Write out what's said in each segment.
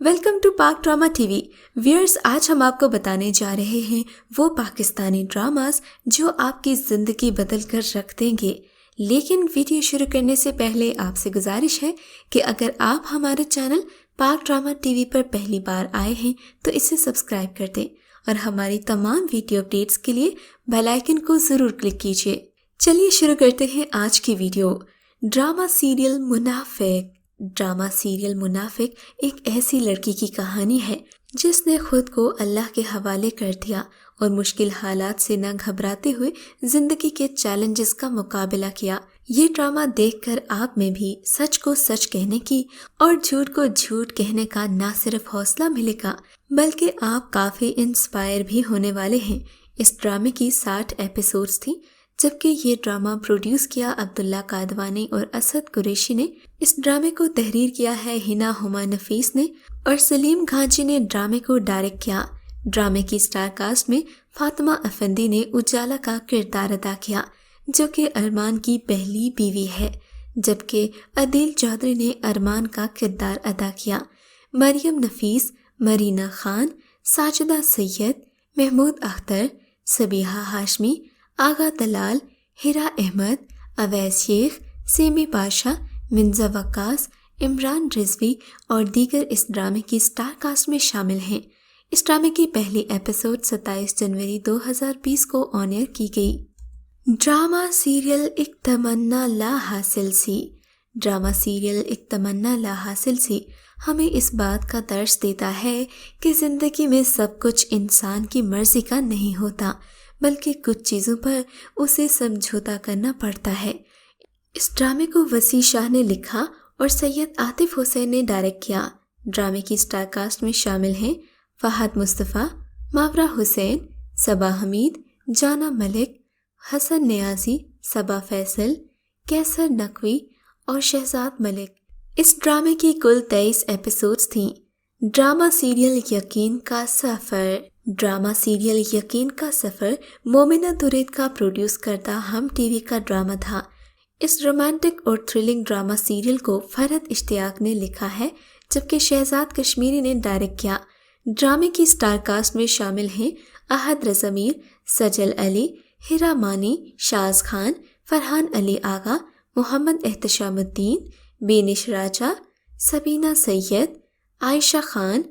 Welcome to پاک drama T V wears. آج ہم آپ کو بتانے جا رہے ہیں وہ پاکستانی ڈراماز جو آپ کی زندگی بدل کر رکھ دیں گے. لیکن ویڈیو شروع کرنے سے پہلے آپ سے گزارش ہے کہ اگر آپ ہمارے چینل پاک ڈراما ٹی وی پر پہلی بار آئے ہیں تو اسے سبسکرائب کر دیں اور ہماری تمام ویڈیو اپڈیٹس کے لیے بیل آئیکن کو ضرور کلک کیجیے. چلیے شروع کرتے ہیں آج کی ویڈیو. ڈرامہ سیریل منافق. ڈرامہ سیریل منافق ایک ایسی لڑکی کی کہانی ہے جس نے خود کو اللہ کے حوالے کر دیا اور مشکل حالات سے نہ گھبراتے ہوئے زندگی کے چیلنجز کا مقابلہ کیا. یہ ڈرامہ دیکھ کر آپ میں بھی سچ کو سچ کہنے کی اور جھوٹ کو جھوٹ کہنے کا نہ صرف حوصلہ ملے گا بلکہ آپ کافی انسپائر بھی ہونے والے ہیں. اس ڈرامے کی 60 ایپیسوڈز تھیں جبکہ یہ ڈرامہ پروڈیوس کیا عبداللہ قادوانی اور اسد قریشی نے. اس ڈرامے کو تحریر کیا ہے ہنا ہما نفیس نے اور سلیم گھانچی نے ڈرامے کو ڈائریکٹ کیا. ڈرامے کی سٹار کاسٹ میں فاطمہ افندی نے اجالا کا کردار ادا کیا جو کہ ارمان کی پہلی بیوی ہے، جبکہ عدیل چودھری نے ارمان کا کردار ادا کیا. مریم نفیس، مرینا خان، ساجدہ سید، محمود اختر، سبیحہ ہاشمی، آغا دلال، ہیرا احمد، اویس شیخ، سیمی پاشا، منزا وقاص، عمران رضوی اور دیگر اس ڈرامے کی سٹار کاسٹ میں شامل ہیں. اس ڈرامے کی پہلی ایپیسوڈ 27 جنوری 2020 کو آن ایئر کی گئی. ڈرامہ سیریل ایک تمنا لا حاصل سی. ڈرامہ سیریل ایک تمنا لا حاصل سی ہمیں اس بات کا درس دیتا ہے کہ زندگی میں سب کچھ انسان کی مرضی کا نہیں ہوتا بلکہ کچھ چیزوں پر اسے سمجھوتا کرنا پڑتا ہے. اس ڈرامے کو وسیع شاہ نے لکھا اور سید عاطف حسین نے ڈائریکٹ کیا. ڈرامے کی سٹار کاسٹ میں شامل ہیں فہد مصطفیٰ، ماورا حسین، صبا حمید، جانا ملک، حسن نیازی، صبا فیصل، کیسر نقوی اور شہزاد ملک. اس ڈرامے کی کل 23 ایپیسوڈز تھیں. ڈرامہ سیریل یقین کا سفر. ڈرامہ سیریل یقین کا سفر مومنہ درید کا پروڈیوس کردہ ہم ٹی وی کا ڈرامہ تھا. اس رومانٹک اور تھرلنگ ڈرامہ سیریل کو فرحت اشتیاق نے لکھا ہے جبکہ شہزاد کشمیری نے ڈائریکٹ کیا. ڈرامے کی سٹار کاسٹ میں شامل ہیں احد رضا میر، سجل علی، ہیرا مانی، شاز خان، فرحان علی آغا، محمد احتشام الدین، بینش راجہ، سبینہ سید، عائشہ خان،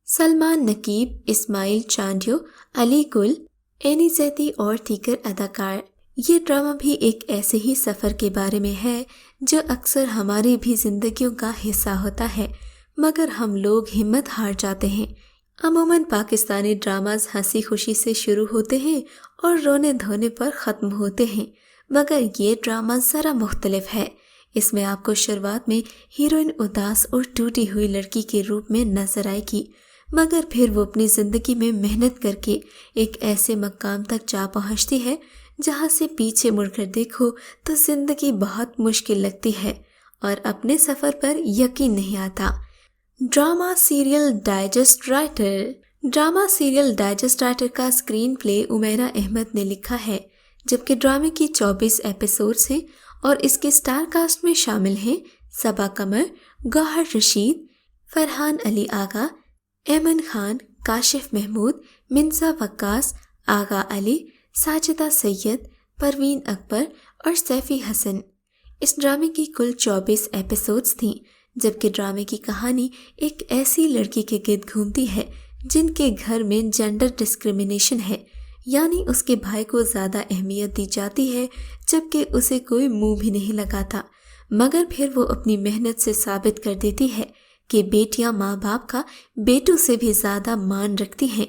سلمان نقیب، اسماعیل چانڈیو، علی گل، اینی زیدی اور دیگر اداکار. یہ ڈرامہ بھی ایک ایسے ہی سفر کے بارے میں ہے جو اکثر ہماری بھی زندگیوں کا حصہ ہوتا ہے مگر ہم لوگ ہمت ہار جاتے ہیں. عموماً پاکستانی ڈراماز ہنسی خوشی سے شروع ہوتے ہیں اور رونے دھونے پر ختم ہوتے ہیں مگر یہ ڈرامہ ذرا مختلف ہے. اس میں آپ کو شروعات میں ہیروئن اداس اور ٹوٹی ہوئی لڑکی کے روپ میں نظر آئے گی مگر پھر وہ اپنی زندگی میں محنت کر کے ایک ایسے مقام تک جا پہنچتی ہے جہاں سے پیچھے مڑ کر دیکھو تو زندگی بہت مشکل لگتی ہے اور اپنے سفر پر یقین نہیں آتا. Drama serial digest writer. Drama serial digest writer کا اسکرین پلے عمیرہ احمد نے لکھا ہے جبکہ ڈرامے کی 24 ایپیسوڈز ہیں اور اس کے سٹار کاسٹ میں شامل ہیں صبا قمر، گوہر رشید، فرحان علی آغا، ایمن خان، کاشف محمود، منزا وقاص، آغا علی، ساجدہ سید، پروین اکبر اور سیفی حسن. اس ڈرامے کی کل 24 ایپیسوڈز تھیں جبکہ ڈرامے کی کہانی ایک ایسی لڑکی کے گرد گھومتی ہے جن کے گھر میں جینڈر ڈسکریمنیشن ہے، یعنی اس کے بھائی کو زیادہ اہمیت دی جاتی ہے جبکہ اسے کوئی منہ بھی نہیں لگاتا مگر پھر وہ اپنی محنت سے ثابت کر دیتی ہے کہ بیٹیاں ماں باپ کا بیٹوں سے بھی زیادہ مان رکھتی ہیں.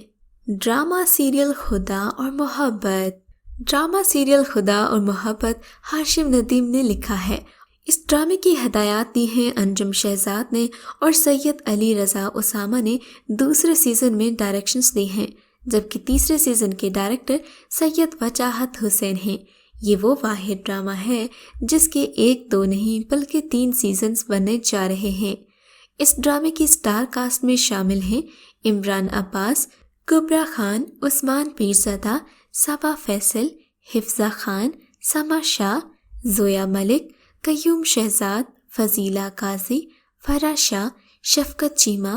ڈرامہ سیریل خدا اور محبت. ڈرامہ سیریل خدا اور محبت ہاشم ندیم نے لکھا ہے. اس ڈرامے کی ہدایات دی ہیں انجم شہزاد نے اور سید علی رضا اسامہ نے دوسرے سیزن میں ڈائریکشنز دی ہیں جبکہ تیسرے سیزن کے ڈائریکٹر سید وجاہت حسین ہیں. یہ وہ واحد ڈرامہ ہے جس کے 1-2 نہیں بلکہ 3 سیزنز بننے جا رہے ہیں. اس ڈرامے کی سٹار کاسٹ میں شامل ہیں عمران عباس، کبرا خان، عثمان پیرزادہ، صبا فیصل، حفظہ خان، سما شاہ، زویا ملک، قیوم شہزاد، فضیلہ قاضی، فرح شاہ، شفقت چیمہ،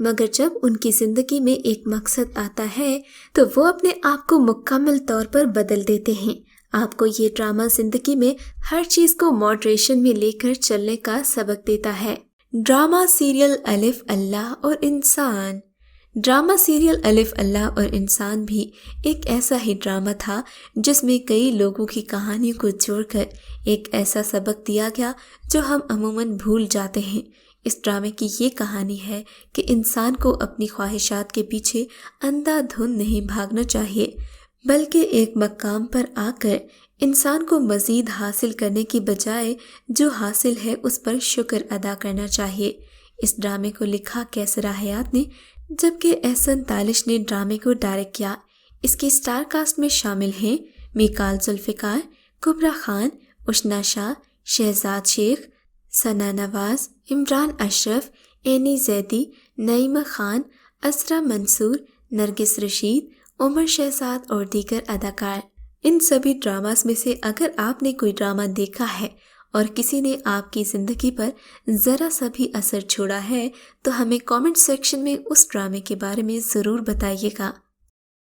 مگر جب ان کی زندگی میں ایک مقصد آتا ہے تو وہ اپنے آپ کو مکمل طور پر بدل دیتے ہیں۔ آپ کو یہ ڈرامہ زندگی میں ہر چیز کو ماڈریشن میں لے کر چلنے کا سبق دیتا ہے۔ ڈرامہ سیریل الف اللہ اور انسان۔ ڈرامہ سیریل الف اللہ اور انسان بھی ایک ایسا ہی ڈرامہ تھا جس میں کئی لوگوں کی کہانیوں کو جوڑ کر ایک ایسا سبق دیا گیا جو ہم عموماً بھول جاتے ہیں۔ اس ڈرامے کی یہ کہانی ہے کہ انسان کو اپنی خواہشات کے پیچھے اندھا دھند نہیں بھاگنا چاہیے، بلکہ ایک مقام پر آ کر انسان کو مزید حاصل کرنے کی بجائے جو حاصل ہے اس پر شکر ادا کرنا چاہیے۔ اس ڈرامے کو لکھا کیسر حیات نے، جبکہ احسن تالش نے ڈرامے کو ڈائریکٹ کیا۔ اس کی سٹار کاسٹ میں شامل ہیں میکال ذوالفقار، کبرا خان، اشنا شاہ، شہزاد شیخ، ثنا نواز، عمران اشرف، اینی زیدی، نعیمہ خان، اسرا منصور، نرگس رشید، عمر شہزاد اور دیگر اداکار۔ ان سبھی ڈراماز میں سے اگر آپ نے کوئی ڈرامہ دیکھا ہے اور کسی نے آپ کی زندگی پر ذرا سا بھی اثر چھوڑا ہے تو ہمیں کامنٹ سیکشن میں اس ڈرامے کے بارے میں ضرور بتائیے گا۔